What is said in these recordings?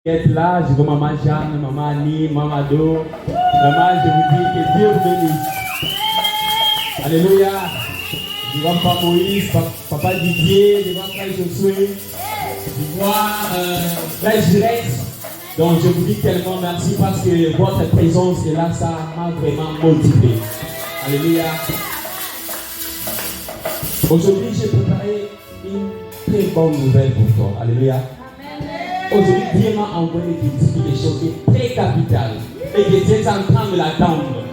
Être là, je vois maman Jeanne, maman Annie, maman Do. Maman, je vous dis que Dieu vous bénisse. Alléluia. Je vois papa Moïse, papa Didier, je vois frère Josué, je vois frère Giresse. Donc je vous dis tellement merci parce que votre présence est là, ça m'a vraiment motivé. Alléluia. Aujourd'hui, j'ai préparé une très bonne nouvelle pour toi. Alléluia. Aujourd'hui, Dieu m'a envoyé des choses très capitales et que Dieu est en train de l'attendre.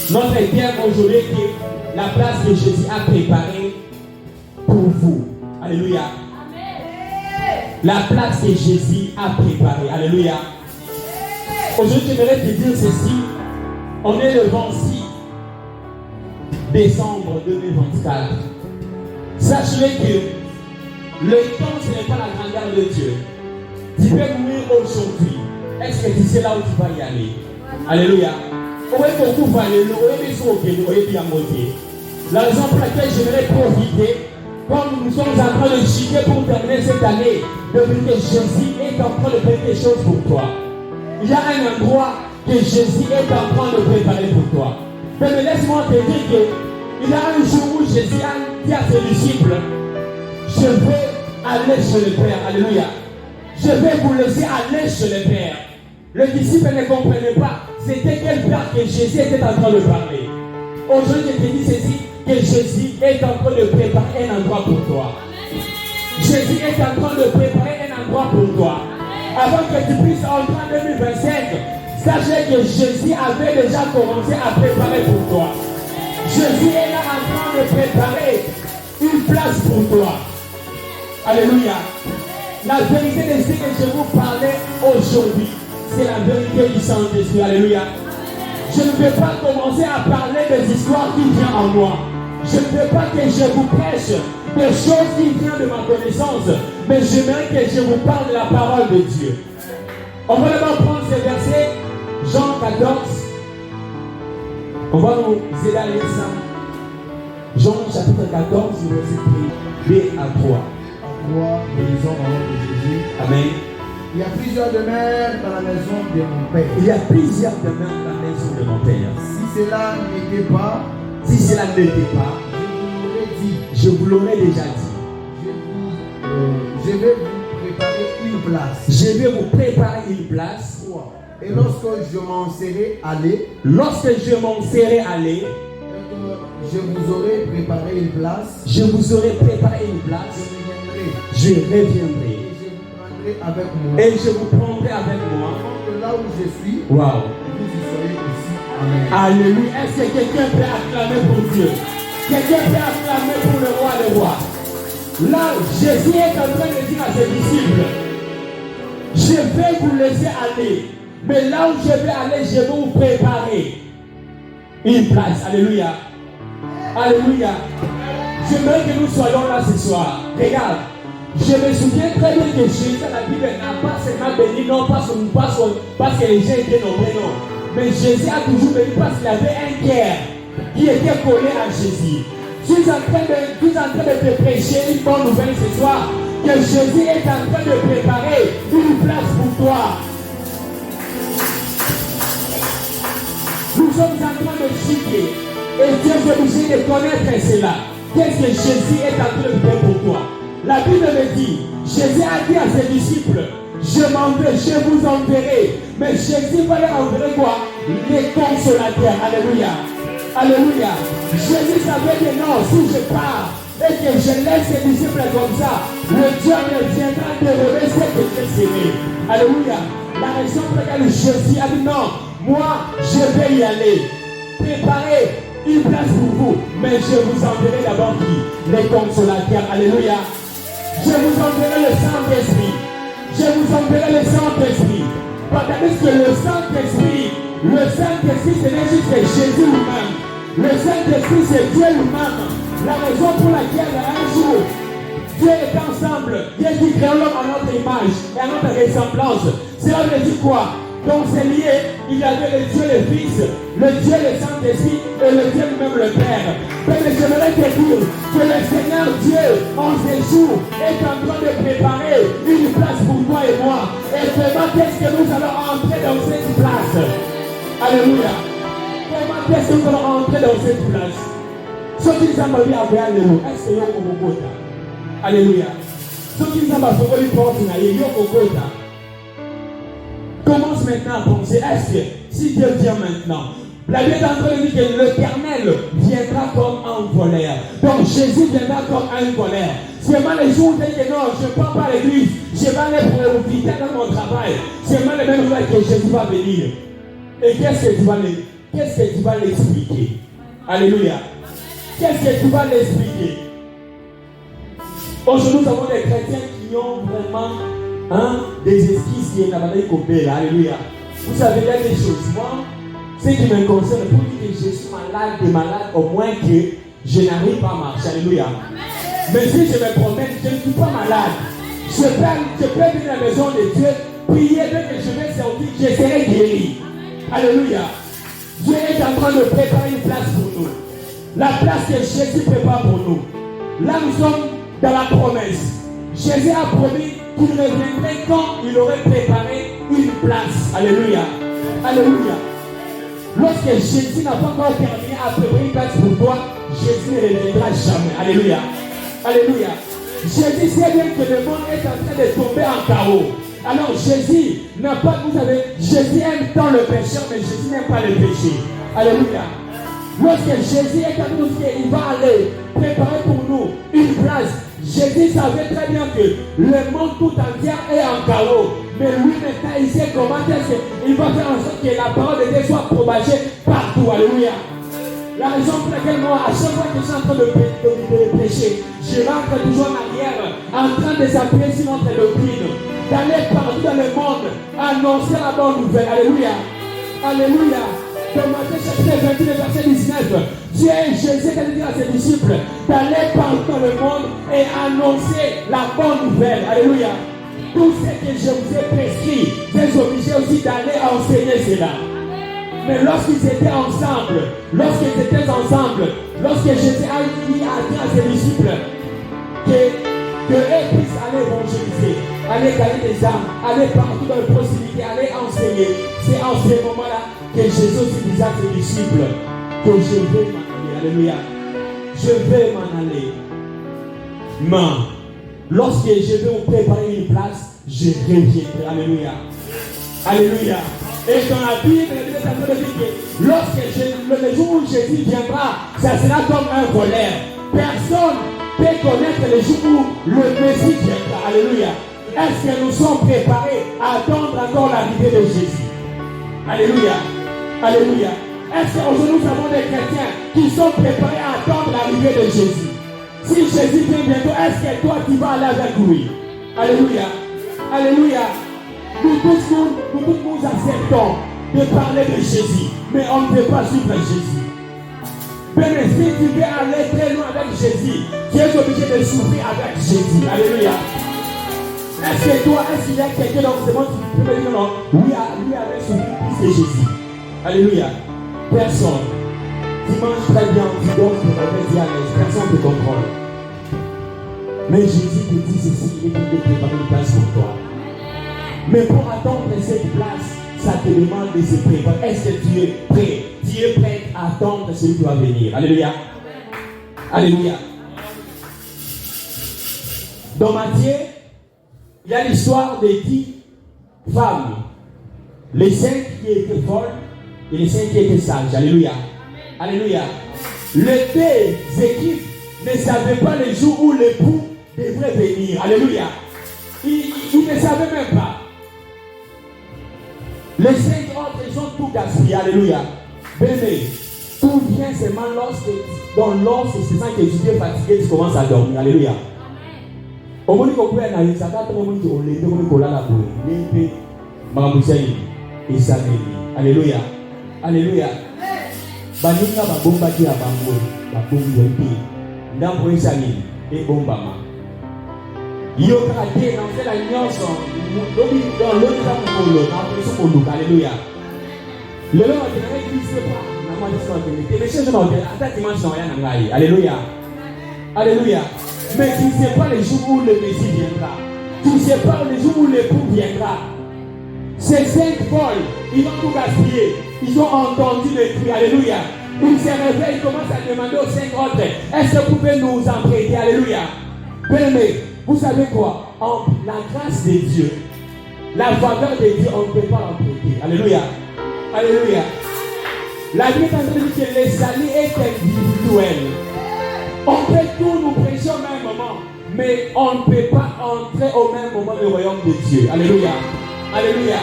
Notre thème aujourd'hui est la place que Jésus a préparée pour vous. Alléluia. La place que Jésus a préparée. Alléluia. Aujourd'hui, j'aimerais te dire ceci. On est le 26 décembre 2024. Sachez que le temps, ce n'est pas la grandeur de Dieu. Tu peux mourir aujourd'hui. Est-ce que tu sais là où tu vas y aller? Alléluia. La raison pour laquelle j'aimerais profiter, comme nous sommes en train de chier pour terminer cette année, de dire que Jésus est en train de faire quelque chose pour toi. Il y a un endroit que Jésus est en train de préparer pour toi. Mais laisse-moi te dire qu'il y a un jour où Jésus a dit à ses disciples, je vais aller chez le Père. Alléluia. Je vais vous laisser aller chez le Père. Le disciple ne comprenait pas c'était quel Père que Jésus était en train de parler. Aujourd'hui, je te dis ceci, que Jésus est en train de préparer un endroit pour toi. Jésus est en train de préparer un endroit pour toi. Avant que tu puisses entrer en 2025, sachez que Jésus avait déjà commencé à préparer pour toi. Jésus est là en train de préparer une place pour toi. Alléluia. La vérité de ce que je vous parlais aujourd'hui, c'est la vérité du Saint-Esprit. Alléluia. Je ne vais pas commencer à parler des histoires qui viennent en moi. Je ne veux pas que je vous prêche des choses qui viennent de ma connaissance, mais j'aimerais que je vous parle de la parole de Dieu. On va d'abord prendre ces versets, Jean 14. On va nous aider à lire ça. Jean chapitre 14, verset 3 à 3. Gloire, bénissons dans le nom de Jésus. Amen. Il y a plusieurs demeures dans la maison de mon Père. Il y a plusieurs demeures dans la maison de mon Père. Si cela n'était pas, je vous l'aurais déjà dit. Je vais vous préparer une place. Je vais vous préparer une place. Et lorsque je m'en serai allé, je vous aurai préparé une place. Je reviendrai. Avec moi. Et je vous prendrai avec moi. Donc là où je suis, wow. Vous y serez aussi. Amen. Alléluia. Est-ce que quelqu'un peut acclamer pour Dieu? Quelqu'un peut acclamer pour le roi des rois? Là, Jésus est en train de dire à ses disciples, je vais vous laisser aller. Mais là où je vais aller, je vais vous préparer une place. Alléluia. Alléluia. J'aimerais que nous soyons là ce soir. Regarde. Je me souviens très bien que Jésus, la Bible n'a pas seulement béni, non parce que les gens étaient nombreux, non. Mais Jésus a toujours béni parce qu'il y avait un cœur qui était collé à Jésus. Je suis en train de te prêcher une bonne nouvelle ce soir, que Jésus est en train de préparer une place pour toi. Nous sommes en train de chier et Dieu est obligé de connaître cela. Qu'est-ce que Jésus est en train de faire pour toi? La Bible me dit, Jésus a dit à ses disciples, je m'en vais, je vous enverrai. Mais Jésus va leur enverrer quoi? Les consolateurs. Alléluia. Alléluia. Jésus savait que non, si je pars et que je laisse ses disciples comme ça, le Dieu ne viendra dérober ce que j'ai semé. Alléluia. La raison pour laquelle Jésus a dit non, moi je vais y aller. Préparez une place pour vous, mais je vous enverrai d'abord qui? Les consolateurs. Alléluia. Je vous enverrai le Saint-Esprit. Je vous enverrai le Saint-Esprit. Parce que le Saint-Esprit, ce n'est juste que Jésus lui-même. Le Saint-Esprit, c'est Dieu lui-même. La raison pour laquelle un jour, Dieu est ensemble. Dieu dit créons l'homme à notre image et à notre ressemblance. Cela veut dire quoi? Donc c'est lié, il y avait le Dieu le Fils, le Dieu le Saint-Esprit et le Dieu même le Père. Mais j'aimerais te dire que le Seigneur Dieu, en ces jours, est en train de préparer une place pour toi et moi. Et vraiment, qu'est-ce que nous allons entrer dans cette place? Alléluia. Comment est-ce que nous allons entrer dans cette place? Ce qui nous a marqué à Béaléo, est-ce que nous avons beaucoup? Alléluia. Ce qui nous a marqué à Béaléo, commence maintenant à penser, est-ce que si Dieu vient maintenant, la Bible est en train de dire que l'Éternel viendra comme un voleur. Donc Jésus viendra comme un voleur. C'est mal les jours où tu dis que non, je ne pars pas à l'église, je vais aller profiter dans mon travail. C'est mal le même jour que Jésus va venir. Et qu'est-ce que tu vas l'expliquer? Alléluia. Qu'est-ce que tu vas l'expliquer? Aujourd'hui, nous avons des chrétiens qui ont vraiment des esquisses qui est n'avaient coupé là. Alléluia. Vous savez, il y a des choses. Moi, ce qui me concerne, pour dire que je suis malade, au moins que je n'arrive pas à marcher. Alléluia. Mais si je me promène, je ne suis pas malade. Je peux venir à la maison de Dieu, prier, dès que je vais sortir, je serai guéri. Alléluia. Dieu est en train de préparer une place pour nous. La place que Jésus prépare pour nous. Là, nous sommes dans la promesse. Jésus a promis qu'il reviendrait quand il aurait préparé une place. Alléluia. Alléluia. Lorsque Jésus n'a pas encore terminé à préparer une place pour toi, Jésus ne reviendra jamais. Alléluia. Alléluia. Jésus sait bien que le monde est en train de tomber en chaos. Alors Jésus n'a pas, vous savez, Jésus aime tant le pécheur, mais Jésus n'aime pas le péché. Alléluia. Lorsque Jésus est en nous, il va aller préparer pour nous une place. Jésus savait très bien que le monde tout entier est en chaos. Mais lui maintenant, il sait comment est-ce qu'il va faire en sorte que la parole de Dieu soit propagée partout. Alléluia. La raison pour laquelle moi, à chaque fois que je suis en train de pécher, je rentre toujours en arrière, en train de s'appuyer sur notre doctrine, d'aller partout dans le monde, annoncer la bonne nouvelle. Alléluia. Alléluia. Dans Matthieu chapitre 28, verset 19, Dieu, Jésus a dit à ses disciples d'aller partout dans le monde et annoncer la bonne nouvelle. Alléluia. Tout ce que je vous ai prescrit, j'ai obligé aussi d'aller enseigner cela. Mais lorsque Jésus était ensemble, lorsque Jésus a dit à ses disciples que eux puissent aller évangéliser, aller gagner des âmes, aller partout dans la proximité, aller enseigner, c'est en ce moment-là que Jésus aussi disait à ses disciples que je vais m'en aller. Alléluia. Je vais m'en aller. Mais lorsque je vais vous préparer une place, je reviendrai. Alléluia. Alléluia. Et dans la Bible, il est en train de dire que lorsque le jour où Jésus viendra, ça sera comme un voleur. Personne ne peut connaître le jour où le Messie viendra. Alléluia. Est-ce que nous sommes préparés à attendre encore l'arrivée de Jésus? Alléluia. Alléluia. Est-ce qu'aujourd'hui nous avons des chrétiens qui sont préparés à attendre l'arrivée de Jésus? Si Jésus vient bientôt, est-ce que toi tu vas aller avec lui? Alléluia. Alléluia. Nous tous nous acceptons de parler de Jésus, mais on ne peut pas suivre Jésus. Mais si tu veux aller très loin avec Jésus, tu es obligé de souffrir avec Jésus. Alléluia. Est-ce qu'il y a quelqu'un dans ce monde qui peut me dire non? Lui avait souffert plus que Jésus. Alléluia. Personne. Tu manges très bien, tu dors, tu te à l'aise. Personne ne te contrôle. Mais Jésus te dit ceci, il te prépare une place pour toi. Mais pour attendre cette place, ça te demande de se préparer. Est-ce que tu es prêt? Tu es prêt à attendre celui qui va venir. Alléluia. Alléluia. Dans Matthieu, il y a l'histoire des 10 femmes. Les 5 qui étaient folles et les 5 qui étaient sages. Alléluia. Alléluia. Les 2 équipes ne savaient pas le jour où l'époux devrait venir. Alléluia. Ils ne savaient même pas. Les 5 autres, ils ont tout gaspillé. Alléluia. Bébé, tout vient seulement lorsque tu sens que tu es fatigué, tu commences à dormir. Alléluia. Au moment où tu es dans les attaques, alléluia. Alléluia. Baninga babomba ki abango, babombi yempi. Ndambo esani e bombama. Yo ka te na fela nyonso, lobi dans l'autre molo, na Alléluia. Le Lord a dit, c'est pas. Mais je ne Alléluia. Alléluia. Mais tu ne sais pas les jours où le Messie viendra. Tu ne sais pas les jours où l'époux viendra. Ces 5 folles, ils ont tout gaspillé. Ils ont entendu le cri. Alléluia. Ils se réveillent, ils commencent à demander aux 5 autres, est-ce que vous pouvez nous en prêter? Alléluia. Bien-aimés, vous savez quoi? En la grâce de Dieu, la faveur de Dieu, on ne peut pas en prêter. Alléluia. Alléluia. La Bible est en train de dire que le salut est individuel. On peut tous nous prêcher au même moment, mais on ne peut pas entrer au même moment au royaume de Dieu. Alléluia. Alléluia.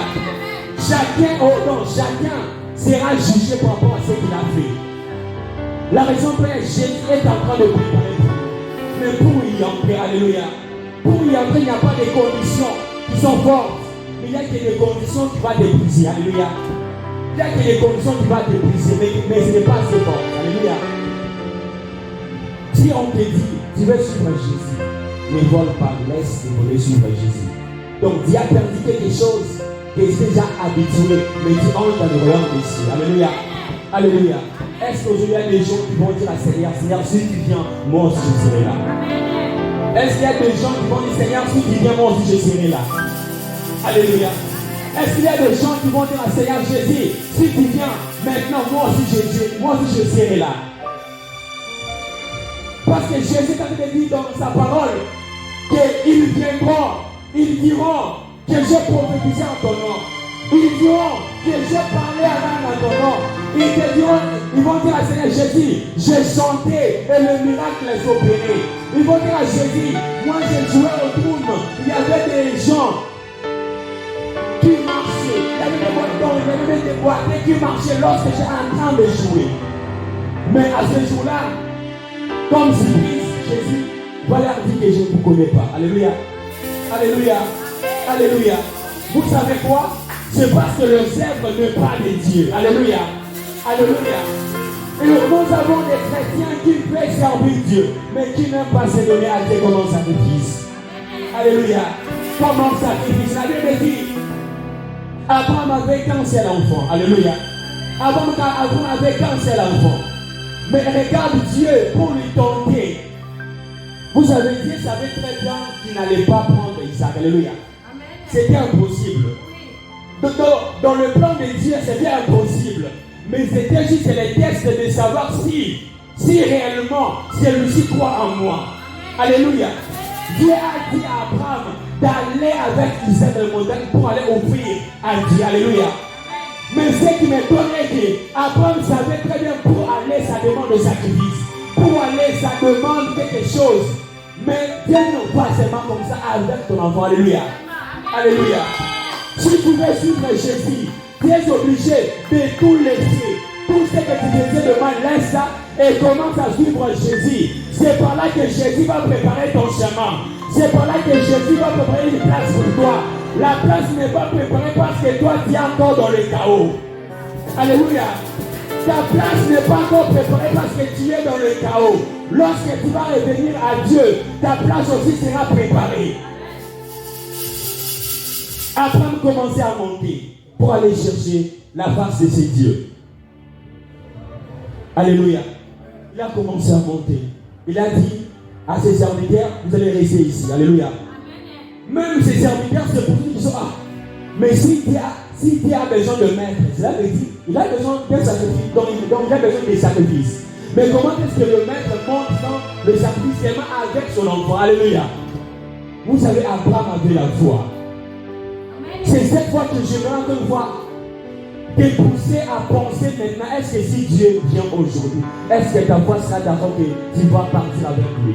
Chacun sera jugé par rapport à ce qu'il a fait. La raison pour laquelle Jésus est en train de préparer pour nous. Mais pour y entrer, alléluia, pour y entrer, il n'y a pas de conditions qui sont fortes, mais il y a que des conditions qui vont te briser. Alléluia. Il y a que des conditions qui vont te briser, mais ce n'est pas assez fort. Alléluia. Si on te dit, tu veux suivre Jésus, ne vole pas, laisse les volets suivre Jésus. Donc, Dieu a perdu quelque chose qui est déjà habitué, mais tu entres dans le royaume des cieux. Alléluia. Alléluia. Est-ce qu'aujourd'hui il y a des gens qui vont dire à Seigneur, Seigneur, si tu viens, moi aussi je serai là. Est-ce qu'il y a des gens qui vont dire, Seigneur, si tu viens, moi aussi je serai là. Alléluia. Est-ce qu'il y a des gens qui vont dire à Seigneur Jésus, si tu viens, maintenant moi aussi je serai là. Parce que Jésus t'a dit dans sa parole qu'ils viendront, ils diront que j'ai prophétisé en ton nom. Ils diront que j'ai parlé en ton nom. Ils vont dire à Seigneur Jésus, j'ai chanté et le miracle est opéré. Ils vont dire à Jésus, moi j'ai joué au drum, il y avait des gens qui marchaient, il y avait des moutons, il y avait des boîtiers qui marchaient lorsque j'étais en train de jouer. Mais à ce jour-là, comme surprise, Jésus va leur dire que je ne vous connais pas. Alléluia. Alléluia. Alléluia. Vous savez quoi? C'est parce que leurs œuvres ne parlent de Dieu. Alléluia. Alléluia. Et nous avons des chrétiens qui veulent servir Dieu, mais qui n'aiment pas se donner à Dieu comme un sacrifice. Alléluia. Comme un sacrifice. La Bible dit, Abraham avait qu'un seul enfant. Alléluia. Abraham avait qu'un seul enfant. Mais regarde Dieu pour lui tenter. Vous savez, Dieu savait très bien qu'il n'allait pas prendre Isaac. Alléluia. C'était impossible. Dans le plan de Dieu, c'était impossible. Mais c'était juste le test de savoir si réellement celui-ci croit en moi. Alléluia. Dieu a dit à Abraham d'aller avec Isaac dans le montagne pour aller offrir à Dieu. Alléluia. Mais ce qui me donne est que Abraham savait très bien pour aller, ça demande de sacrifice. Pour aller, ça demande quelque chose. Mais Dieu ne pas seulement comme ça avec ton enfant. Alléluia. Alléluia. Si tu veux suivre Jésus, tu es obligé de tout laisser. Tout ce que tu faisais de mal, laisse ça et commence à suivre Jésus. C'est par là que Jésus va préparer ton chemin. C'est par là que Jésus va préparer une place pour toi. La place n'est pas préparée parce que toi tu es encore dans le chaos. Alléluia. Ta place n'est pas encore préparée parce que tu es dans le chaos. Lorsque tu vas revenir à Dieu, ta place aussi sera préparée. Abraham commençait à monter pour aller chercher la face de ses dieux. Alléluia. Il a commencé à monter. Il a dit à ses serviteurs, vous allez rester ici. Alléluia. Même ses serviteurs se posent une question. Mais si tu as besoin de maître, cela veut dire il a besoin d'un sacrifice. Donc il a besoin de sacrifices. Mais comment est-ce que le maître monte dans le sacrifice seulement avec son enfant? Alléluia. Vous savez, Abraham avait la foi. C'est cette fois que j'aimerais encore une fois te pousser à penser maintenant, est-ce que si Dieu vient aujourd'hui, est-ce que ta foi sera d'accord que tu vas partir avec lui?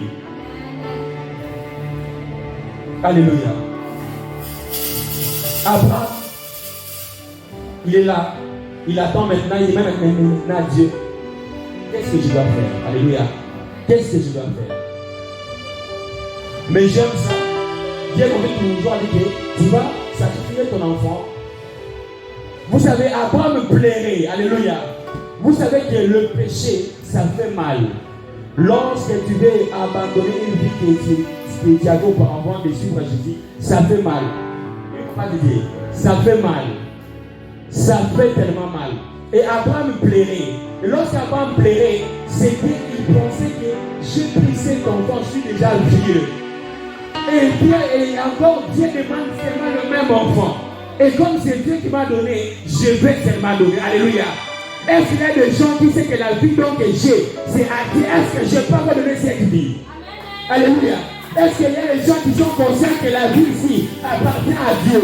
Alléluia. Abraham, il est là, il attend maintenant, il est même maintenant Dieu. Qu'est-ce que je dois faire? Alléluia. Qu'est-ce que je dois faire? Mais j'aime ça. Dieu m'a toujours dit que tu vas sacrifier ton enfant. Vous savez, Abraham plairait. Alléluia. Vous savez que le péché, ça fait mal. Lorsque tu veux abandonner une vie que tu avais auparavant de suivre Jésus, ça fait mal. Ça fait mal. ça fait tellement mal. Et Abraham plairait. Et lorsqu'Abraham plairait, c'est qu'il pensait que j'ai pris cet enfant, je suis déjà vieux. Et encore, Dieu demande seulement le même enfant. Et comme c'est Dieu qui m'a donné, je vais seulement donner. Alléluia. Est-ce qu'il y a des gens qui savent que la vie donc que j'ai, c'est à Dieu? Est-ce que je peux pas donner cette vie? Alléluia. Est-ce qu'il y a des gens qui sont conscients que la vie ici appartient à Dieu?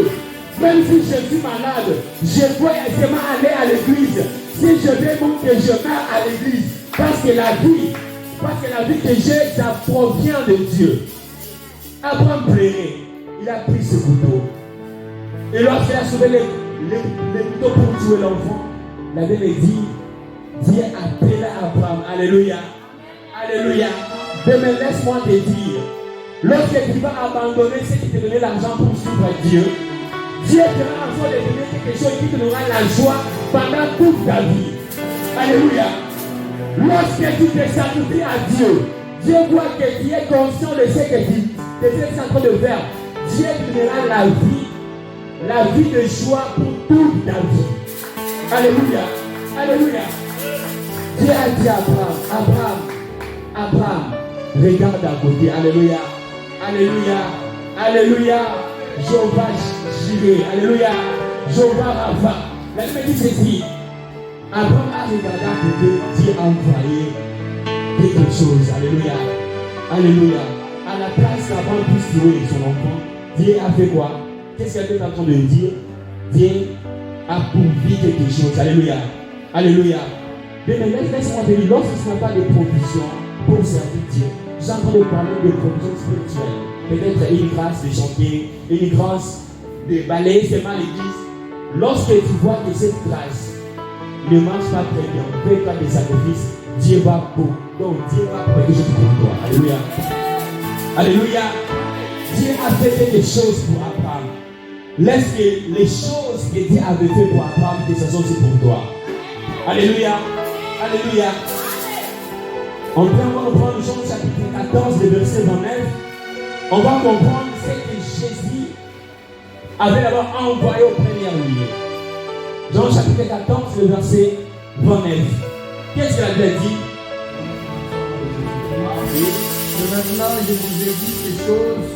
Même si je suis malade, je peux aisément aller à l'église. Si je vais que je meurs à l'église. Parce que la vie que j'ai, ça provient de Dieu. Abraham plairait. Il a pris ce couteau. Et lorsqu'il a sauvé les couteaux pour tuer l'enfant, la Bible dit, Dieu appela Abraham. Alléluia. Alléluia. Demain, laisse-moi te dire, lorsque tu vas abandonner ce qui te donnait l'argent pour suivre Dieu, Dieu te va en train de donner quelque chose qui te donnera la joie pendant toute ta vie. Alléluia. Lorsque tu te sacrifies à Dieu, Dieu voit que tu es conscient de ce que tu es en train de faire. Dieu te donnera la vie de joie pour toute ta vie. Alléluia. Alléluia. Dieu a dit à Abraham, regarde à côté. Alléluia. Alléluia. Alléluia. Jéhovah Jireh. Alléluia. Jéhovah Rapha. La Bible dit ceci. Abraham a regardé à côté. Dieu a envoyé quelque chose. Alléluia. Alléluia. À la place d'Abraham puisse tuer son enfant, Dieu a fait quoi? Qu'est-ce qu'il est en train de dire? Dieu a pourvu quelque chose. Alléluia. Alléluia. Mais laisse-moi te dire, lorsque ce n'est pas de provision pour servir Dieu, j'ai en train de parler de provision spirituelle. Peut-être une grâce de chanter, une grâce de balayer seulement l'église. Lorsque tu vois que cette grâce ne marche pas très bien, fais-toi des sacrifices, Dieu va pour. Donc Dieu va pour quelque chose pour toi. Alléluia. Alléluia. Dieu a fait quelque chose pour Abraham. Laisse que les choses que Dieu avait fait pour Abraham, que ce soit aussi pour toi. Alléluia. Alléluia. On peut encore prendre Jean chapitre 14, le verset 29. On va comprendre ce que Jésus avait d'abord envoyé au premier lieu. Jean chapitre 14, le verset 29. Qu'est-ce que la Bible dit? Et maintenant, je vous ai dit ces choses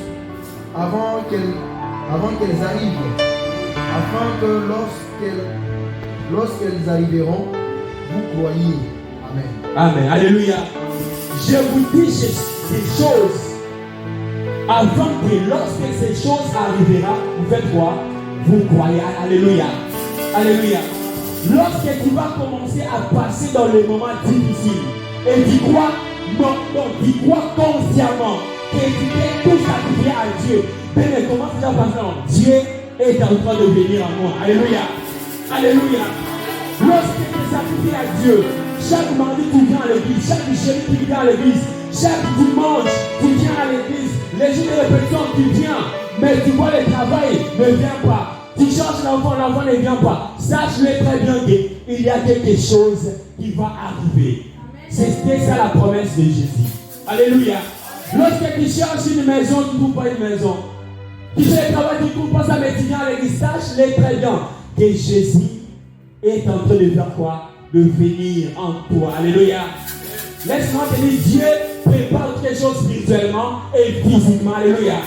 avant qu'elles arrivent, afin que lorsqu'elles arriveront, vous croyez. Amen. Amen. Alléluia. Je vous dis ces choses afin que lorsque ces choses arriveront, vous faites quoi? Vous croyez. Alléluia. Alléluia. Lorsque tu vas commencer à passer dans les moments difficiles et tu crois, non, tu crois consciemment que tu t'es tout sacrifié à Dieu. Mais comment tu vas passer? Dieu est en train de venir à moi. Alléluia. Alléluia. Lorsque tu es sacrifié à Dieu, chaque mardi tu viens à l'église, chaque jeudi tu viens à l'église, chaque dimanche tu viens à l'église, les jours de répétition tu viens, mais tu vois le travail ne vient pas. Tu cherches l'enfant ne vient pas. Sache-le très bien qu'il y a quelque chose qui va arriver. C'était ça la promesse de Jésus. Alléluia. Lorsque tu cherches une maison, tu ne trouves pas une maison. Tu fais le travail, tu ne trouves pas ça, mais tu viens à l'église. Sache-le très bien que Jésus est en train de faire quoi? De venir en toi. Alléluia. Laisse-moi te dire, Dieu prépare quelque chose spirituellement et physiquement. Alléluia.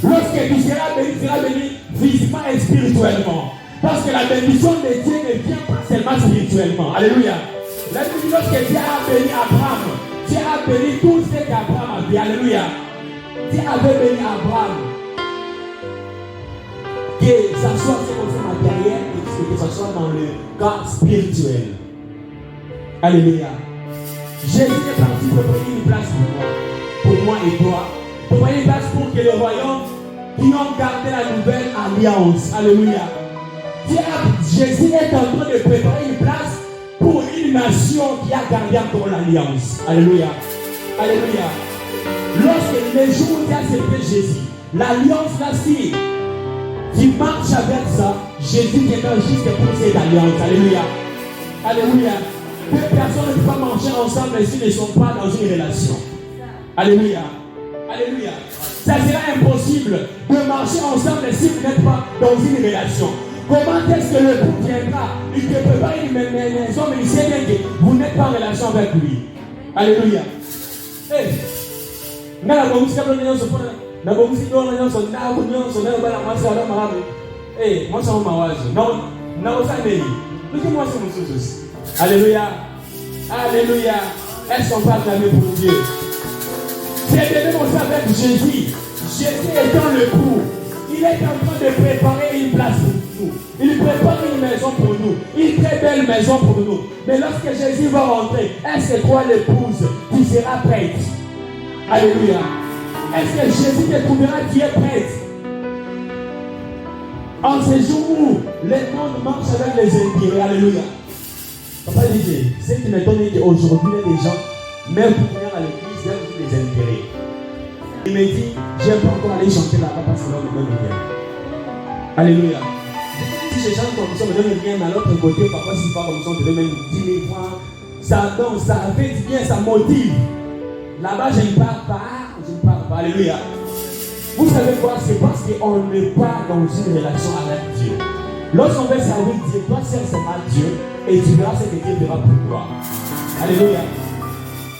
Lorsque tu seras béni physiquement et spirituellement. Parce que la bénédiction de Dieu ne vient pas seulement spirituellement. Alléluia. La Bible dit lorsque Dieu a béni Abraham, Dieu a béni tout ce qu'Abraham a fait. Alléluia. Dieu avait béni Abraham. Que ça soit dans ma carrière et que ça soit dans le cas spirituel. Alléluia. Jésus est parti préparer une place pour moi et toi. Préparer une place pour que le royaume qui ont gardé la nouvelle alliance. Alléluia. Jésus est en train de préparer une place pour une nation qui a gardé encore l'alliance. Alléluia. Alléluia. Lorsque les jours où tu as accepté Jésus, l'alliance là, si tu marches avec ça, Jésus viendra juste pour cette alliance. Alléluia. Alléluia. Deux personnes ne peuvent pas marcher ensemble s'ils ne sont pas dans une relation. Alléluia. Alléluia. Ça sera impossible de marcher ensemble si vous n'êtes pas dans une relation. Comment est-ce que le coup viendra? Il te prépare une maison, mais il sait bien que vous n'êtes pas en relation avec lui. Alléluia. Hey. Alléluia. Alléluia. Est-ce qu'on peut acclamer pour Dieu? C'est de démontrer avec Jésus. Jésus étant le coup. Il est en train de préparer une place pour nous. Il prépare une maison pour nous. Une très belle maison pour nous. Mais lorsque Jésus va rentrer, est-ce que toi, l'épouse, tu seras prête? Alléluia. Est-ce que Jésus te trouvera qui est prête? En ces jours où les mondes marchent avec les intérêts. Alléluia. Papa dit, ce qui m'étonne est qu'aujourd'hui, il y a des gens, même pour venir à l'église, ils ont des intérêts. Il me dit, j'aime pas encore aller chanter là-bas parce que là, on me donne rien. Alléluia. Si je chante comme ça, on me donne rien, mais à l'autre côté, papa, si pas comme ça, on te donne même 10 000 francs. Ça danse, ça fait du bien, ça motive. Là-bas, je ne pars pas. Alléluia. Vous savez quoi? C'est parce qu'on n'est pas dans une relation avec Dieu. Lorsqu'on veut servir Dieu, toi, sers seulement Dieu et tu verras ce que Dieu fera pour toi. Alléluia.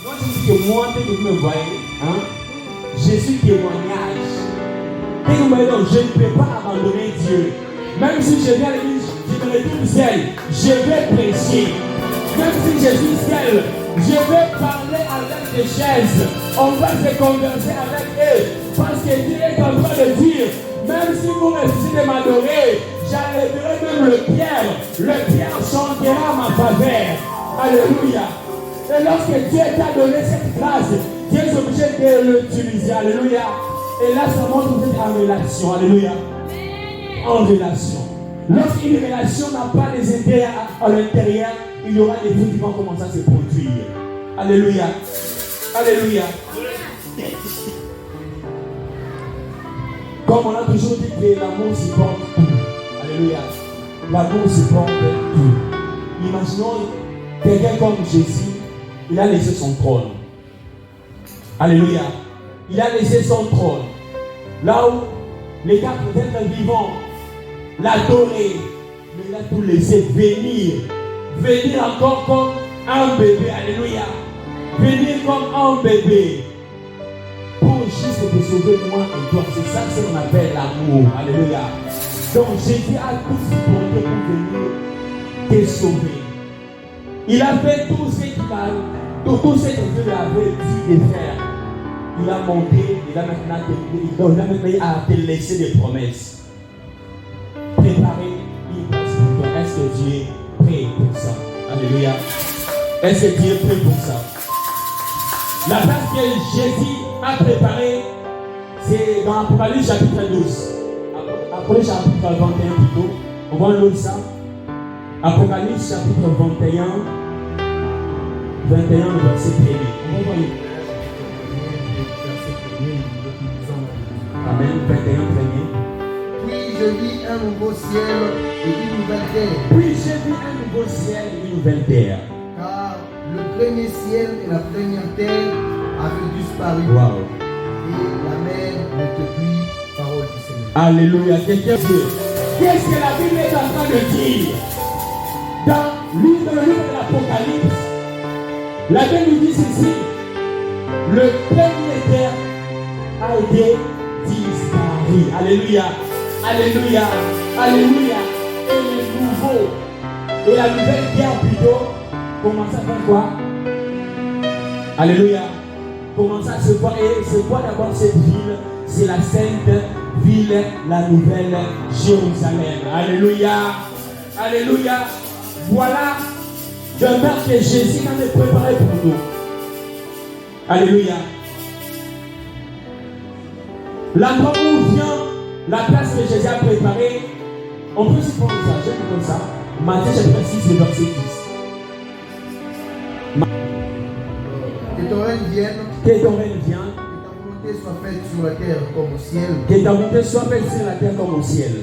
Moi, je dis que moi, dès que vous me voyez, je suis témoignage. Dès que vous me voyez, je ne peux pas abandonner Dieu. Même si je viens à l'église, je me retrouve seul, je vais prêcher. Même si je suis seul, je vais parler avec des chaises. On va se converser avec eux. Parce que Dieu est en train de dire, même si vous refusez de m'adorer, j'enlèverai même le pierre. Le pierre chantera ma faveur. Alléluia. Et lorsque Dieu t'a donné cette grâce, Dieu est obligé de l'utiliser. Alléluia. Et là, ça montre que vous êtes en relation. Alléluia. En relation. Lorsqu'une relation n'a pas les intérêts à l'intérieur, il y aura des trucs qui vont commencer à se produire. Alléluia. Alléluia. Comme on a toujours dit que l'amour supporte tout. Alléluia. L'amour supporte tout. Imaginons quelqu'un comme Jésus, il a laissé son trône. Alléluia. Il a laissé son trône. Là où les quatre êtres vivants l'adoraient, mais il a tout laissé venir. Venir encore comme un bébé. Alléluia. Venir comme un bébé. Pour juste te sauver moi et toi. C'est ça que l'on appelle l'amour. Alléluia. Donc Jésus a tout supporté pour venir te sauver. Il a fait tout ce que Dieu avait dit de faire. Il a monté, il a maintenant à te laisser des promesses. Préparer une place pour toi. Est-ce que Dieu est prêt pour ça? Alléluia. Est-ce que Dieu est prêt pour ça? La place que Jésus a préparée, c'est dans Apocalypse chapitre 12. Apocalypse chapitre 21 plutôt. On va lire ça. Apocalypse chapitre 21, le verset 1er. On va voir. Amen, 21, 1er. Puis je vis un nouveau ciel et une nouvelle terre. Puis j'ai vu un nouveau ciel et une nouvelle terre. Car le premier ciel et la première terre avaient disparu. Wow. Et la mer n'était plus, parole du Seigneur. Alléluia. Quelqu'un veut. Qu'est-ce que la Bible est en train de dire? Dans le livre de l'Apocalypse, la Bible nous dit ceci. Le premier terre a été disparu. Alléluia. Alléluia. Alléluia. Et le nouveau. Et la nouvelle terre plutôt commence à faire quoi? Alléluia. Commence à se voir. Et c'est quoi d'abord cette ville? C'est la sainte ville, la nouvelle Jérusalem. Alléluia. Alléluia. Voilà demeure que Jésus a préparé pour nous. Alléluia. L'endroit où vient la place que Jésus a préparée, on peut se prendre ça, je vais prendre ça. Matthieu chapitre 6, verset 10. Que ton règne vienne. Que ton règne vienne. Que ta volonté soit faite sur la terre comme au ciel. Que ta volonté soit faite sur la terre comme au ciel.